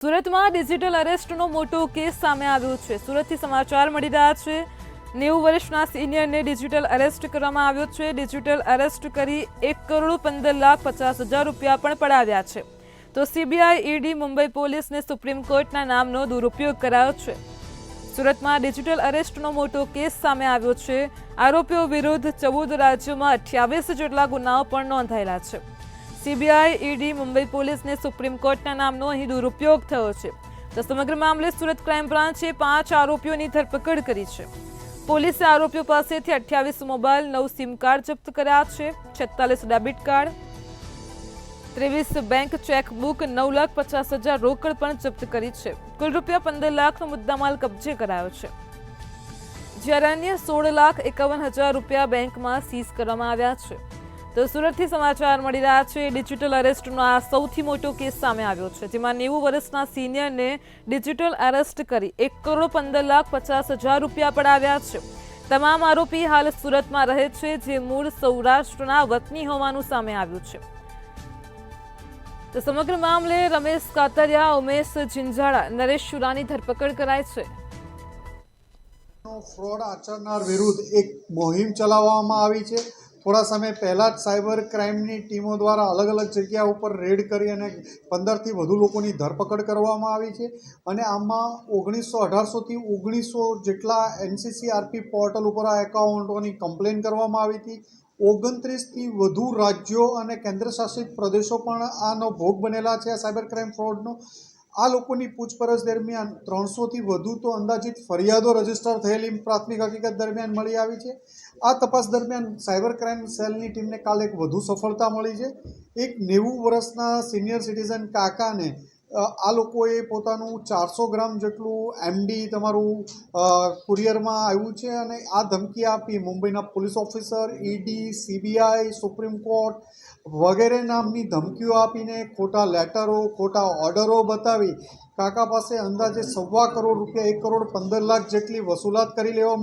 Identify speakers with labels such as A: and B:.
A: સુરતમાં ડિજિટલ અરેસ્ટનો મોટો કેસ સામે આવ્યો છે। સુરતથી સમાચાર મળી રહ્યા છે। 90 વર્ષના સિનિયરને ડિજિટલ અરેસ્ટ કરવામાં આવ્યો છે। ડિજિટલ અરેસ્ટ કરી 1,15,50,000 રૂપિયા પણ પડાવ્યા છે। તો સીબીઆઈ, ઈડી, મુંબઈ પોલીસને સુપ્રીમ કોર્ટના નામનો દુરુપયોગ કરાયો છે। સુરતમાં ડિજિટલ અરેસ્ટનો મોટો કેસ સામે આવ્યો છે। આરોપીઓ વિરુદ્ધ 14 રાજ્યોમાં 28 જેટલા ગુનાઓ પણ નોંધાયેલા છે। सीबीआई, ईडी, मुंबई पुलिस ने सुप्रीम कोर्ट नामનો અહીં દુરુપયોગ થયો છે। તો સમગ્ર મામલે સુરત ક્રાઇમ બ્રાન્ચે 5 આરોપીઓની ધરપકડ કરી છે। પોલીસે આરોપીઓ પાસેથી 28 મોબાઈલ, 9 સિમ કાર્ડ જપ્ત કર્યા છે। 46 ડેબિટ કાર્ડ, 23 બેંક ચેકબુક, 9,50,000 રોકડ પણ જપ્ત કરી છે। કુલ રૂપિયા 15 લાખનો મુદ્દામાલ કબજે કરાયો છે, જ્યારે અન્ય 16,51,000 રૂપિયા બેંકમાં સીઝ કરવામાં આવ્યા છે। તો સુરતથી સમાચાર મળી રહ્યા છે। ડિજિટલ અરેસ્ટનો આ સૌથી મોટો કેસ સામે આવ્યો છે, જેમાં 90 વર્ષના સિનિયરને ડિજિટલ અરેસ્ટ કરી 1,15,50,000 રૂપિયા પડાવ્યા છે। તમામ આરોપી હાલ સુરતમાં રહે છે, જે મૂળ સૌરાષ્ટ્રના વતની હોવાનું સામે આવ્યું છે। તો સમગ્ર મામલે રમેશ કાતરિયા, ઉમેશ જિંજાળા, નરેશ શુરાની ધરપકડ કરાઈ છે।
B: ફ્રોડ આચરનાર વિરુદ્ધ એક મુહિમ ચલાવવામાં આવી છે। થોડા સમય પહેલાં જ સાયબર ક્રાઇમની ટીમો દ્વારા અલગ અલગ જગ્યા ઉપર રેડ કરી અને 15થી વધુ લોકોની ધરપકડ કરવામાં આવી છે। અને આમાં 1800થી 1900 જેટલા NCCRP પોર્ટલ ઉપર આ એકાઉન્ટોની કમ્પ્લેન કરવામાં આવી હતી। 29થી વધુ રાજ્યો અને કેન્દ્રશાસિત પ્રદેશો પણ આનો ભોગ બનેલા છે આ સાયબર ક્રાઇમ ફ્રોડનો। આ લોકોની પૂછપરછ દરમિયાન 300થી વધુ તો અંદાજિત ફરિયાદો રજીસ્ટર થયેલી પ્રાથમિક હકીકત દરમિયાન મળી આવી છે। આ તપાસ દરમિયાન સાયબર ક્રાઇમ સેલની ટીમને કાલે એક વધુ સફળતા મળી છે। એક 90 વર્ષના સિનિયર સિટીઝન કાકાને આ લોકોએ પોતાનું 400 ગ્રામ જેટલું MD તમારું કુરિયરમાં આવ્યું છે અને આ ધમકી આપી મુંબઈના police officer, ED, CBI, supreme court વગેરે નામની ધમકીઓ આપીને ખોટા લેટરો, ખોટા ઓર્ડરો બતાવી કાકા પાસે અંદાજે ₹1.25 કરોડ, 1,15,00,000 જેટલી વસૂલાત કરી લેવામાં